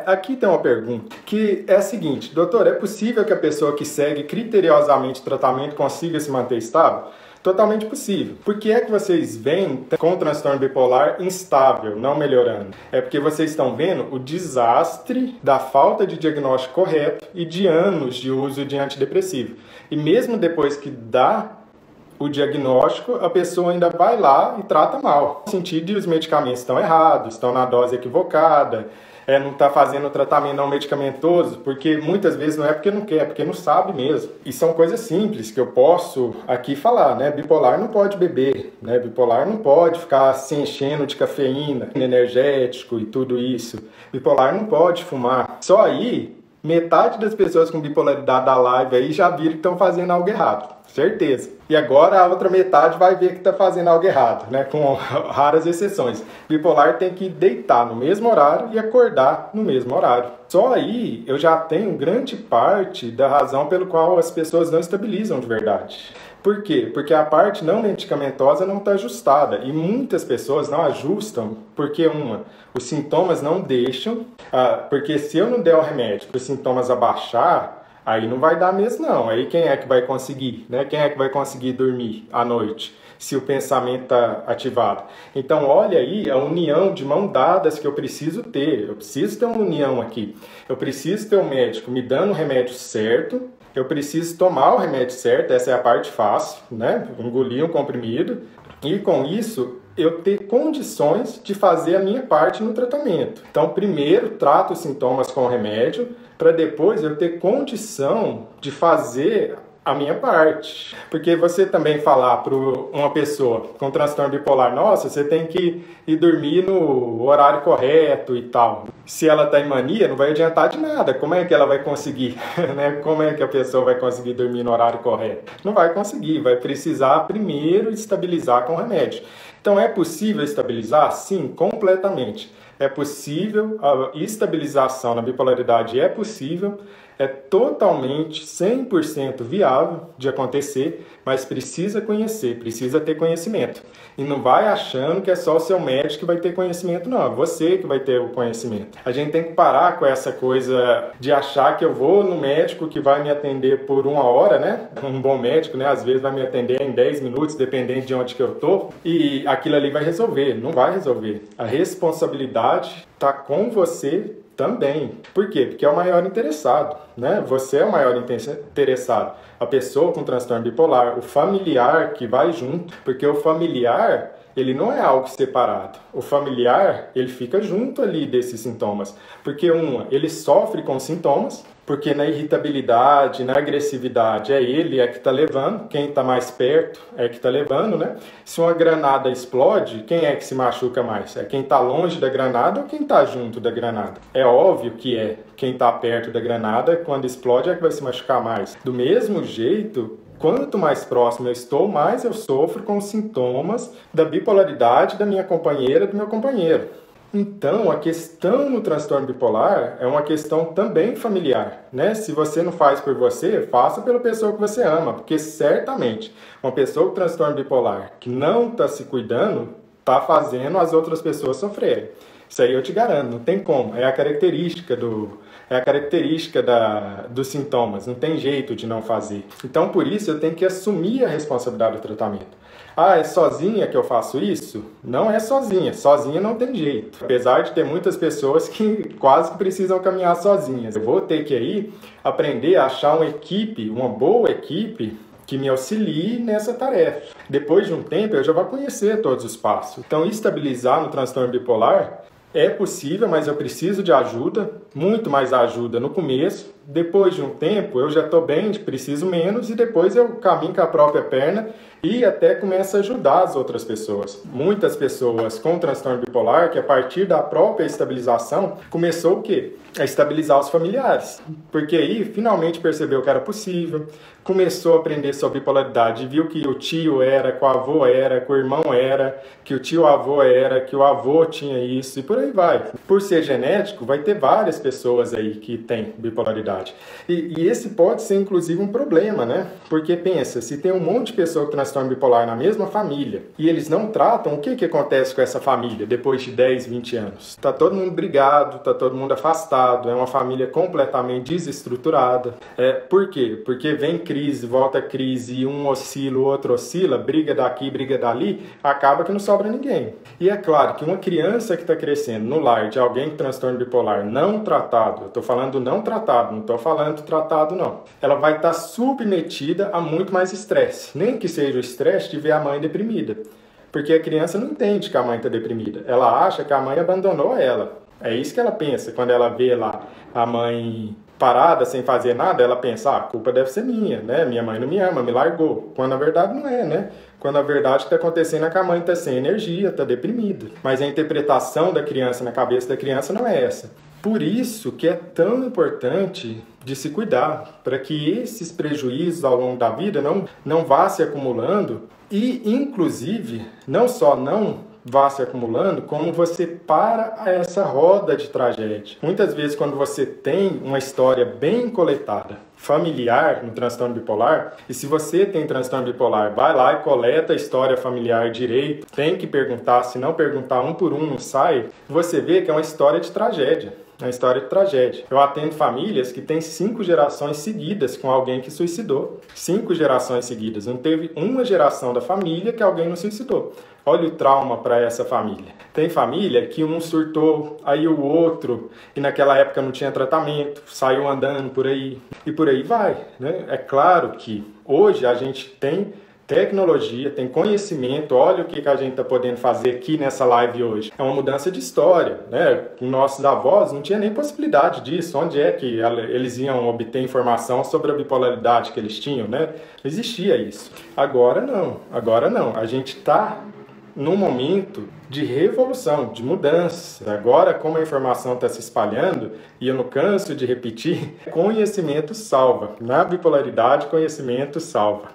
Aqui tem uma pergunta que é a seguinte: doutor, é possível que a pessoa que segue criteriosamente o tratamento consiga se manter estável? Totalmente possível. Por que é que vocês veem com o transtorno bipolar instável, não melhorando? É porque vocês estão vendo o desastre da falta de diagnóstico correto e de anos de uso de antidepressivo. E mesmo depois que dá o diagnóstico, a pessoa ainda vai lá e trata mal. No sentido de os medicamentos estão errados, estão na dose equivocada, não está fazendo o tratamento não medicamentoso, porque muitas vezes não é porque não quer, é porque não sabe mesmo. E são coisas simples que eu posso aqui falar, né? Bipolar não pode beber, né? Bipolar não pode ficar se enchendo de cafeína, energético e tudo isso. Bipolar não pode fumar. Só aí, metade das pessoas com bipolaridade da live aí já viram que estão fazendo algo errado. Certeza. E agora a outra metade vai ver que está fazendo algo errado, né? Com raras exceções. Bipolar tem que deitar no mesmo horário e acordar no mesmo horário. Só aí eu já tenho grande parte da razão pelo qual as pessoas não estabilizam de verdade. Por quê? Porque a parte não medicamentosa não está ajustada. E muitas pessoas não ajustam porque, os sintomas não deixam. Porque se eu não der o remédio para os sintomas abaixar, aí não vai dar mesmo não. Aí quem é que vai conseguir, né? Quem é que vai conseguir dormir à noite se o pensamento está ativado? Então olha aí a união de mão dadas que eu preciso ter. Eu preciso ter uma união aqui. Eu preciso ter um médico me dando o remédio certo. Eu preciso tomar o remédio certo. Essa é a parte fácil, né? Engolir um comprimido. E com isso eu ter condições de fazer a minha parte no tratamento. Então primeiro trato os sintomas com o remédio, para depois eu ter condição de fazer a minha parte. Porque você também falar para uma pessoa com transtorno bipolar, nossa, você tem que ir dormir no horário correto e tal. Se ela está em mania, não vai adiantar de nada. Como é que ela vai conseguir? Né? Como é que a pessoa vai conseguir dormir no horário correto? Não vai conseguir, vai precisar primeiro estabilizar com o remédio. Então é possível estabilizar? Sim, completamente. É possível, a estabilização na bipolaridade é possível, é totalmente 100% viável de acontecer, mas precisa conhecer, precisa ter conhecimento. E não vai achando que é só o seu médico que vai ter conhecimento, não, é você que vai ter o conhecimento. A gente tem que parar com essa coisa de achar que eu vou no médico que vai me atender por 1 hora, né? Um bom médico, né? Às vezes vai me atender em 10 minutos, dependendo de onde que eu tô, e aquilo ali vai resolver. Não vai resolver. A responsabilidade está com você também. Por quê? Porque é o maior interessado, né? Você é o maior interessado. A pessoa com transtorno bipolar, o familiar que vai junto, porque o familiar, ele não é algo separado. O familiar, ele fica junto ali desses sintomas. Porque ele sofre com sintomas, porque na irritabilidade, na agressividade, ele é que está levando, quem está mais perto é que está levando, né? Se uma granada explode, quem é que se machuca mais? É quem está longe da granada ou quem está junto da granada? É óbvio que é quem está perto da granada, quando explode é que vai se machucar mais. Do mesmo jeito, quanto mais próximo eu estou, mais eu sofro com os sintomas da bipolaridade da minha companheira, do meu companheiro. Então, a questão no transtorno bipolar é uma questão também familiar, né? Se você não faz por você, faça pela pessoa que você ama, porque certamente uma pessoa com transtorno bipolar que não está se cuidando, está fazendo as outras pessoas sofrerem. Isso aí eu te garanto, não tem como, é a característica dos sintomas, não tem jeito de não fazer. Então, por isso, eu tenho que assumir a responsabilidade do tratamento. É sozinha que eu faço isso? Não é sozinha. Sozinha não tem jeito. Apesar de ter muitas pessoas que quase que precisam caminhar sozinhas. Eu vou ter que aí aprender a achar uma boa equipe que me auxilie nessa tarefa. Depois de um tempo, eu já vou conhecer todos os passos. Então, estabilizar no transtorno bipolar é possível, mas eu preciso de ajuda, muito mais ajuda no começo. Depois de um tempo, eu já estou bem, preciso menos, e depois eu caminho com a própria perna e até começo a ajudar as outras pessoas. Muitas pessoas com transtorno bipolar, que a partir da própria estabilização, começou o quê? A estabilizar os familiares. Porque aí, finalmente percebeu que era possível, começou a aprender sobre bipolaridade, viu que o tio era, que o avô era, que o irmão era, que o tio-avô era, que o avô tinha isso, e por aí aí vai. Por ser genético, vai ter várias pessoas aí que têm bipolaridade. E esse pode ser, inclusive, um problema, né? Porque pensa, se tem um monte de pessoa com transtorno bipolar na mesma família e eles não tratam, o que acontece com essa família depois de 10, 20 anos? Tá todo mundo brigado, tá todo mundo afastado, é uma família completamente desestruturada. Por quê? Porque vem crise, volta crise, e um oscila, o outro oscila, briga daqui, briga dali, acaba que não sobra ninguém. E é claro que uma criança que está crescendo no lar de alguém com transtorno bipolar não tratado, eu estou falando não tratado, não estou falando tratado não, ela vai estar submetida a muito mais estresse, nem que seja o estresse de ver a mãe deprimida, porque a criança não entende que a mãe está deprimida, ela acha que a mãe abandonou ela, é isso que ela pensa, quando ela vê lá a mãe parada, sem fazer nada, ela pensa, a culpa deve ser minha, né? Minha mãe não me ama, me largou. Quando na verdade não é, né? Quando na verdade o que está acontecendo é que a mãe está sem energia, está deprimida. Mas a interpretação da criança na cabeça da criança não é essa. Por isso que é tão importante de se cuidar, para que esses prejuízos ao longo da vida não vá se acumulando e, inclusive, não só não vá se acumulando, como você para essa roda de tragédia. Muitas vezes, quando você tem uma história bem coletada, familiar no transtorno bipolar, e se você tem transtorno bipolar, vai lá e coleta a história familiar direito, tem que perguntar, se não perguntar um por um não sai, você vê que é uma história de tragédia. É uma história de tragédia. Eu atendo famílias que têm 5 gerações seguidas com alguém que suicidou. 5 gerações seguidas. Não teve uma geração da família que alguém não suicidou. Olha o trauma para essa família. Tem família que um surtou, aí o outro, e naquela época não tinha tratamento, saiu andando por aí, e por aí vai, né? É claro que hoje a gente tem tecnologia, tem conhecimento, olha o que a gente está podendo fazer aqui nessa live hoje. É uma mudança de história, né? Com nossos avós não tinha nem possibilidade disso. Onde é que eles iam obter informação sobre a bipolaridade que eles tinham, né? Não existia isso. Agora não. A gente está num momento de revolução, de mudança. Agora, como a informação está se espalhando, e eu não canso de repetir, conhecimento salva. Na bipolaridade, conhecimento salva.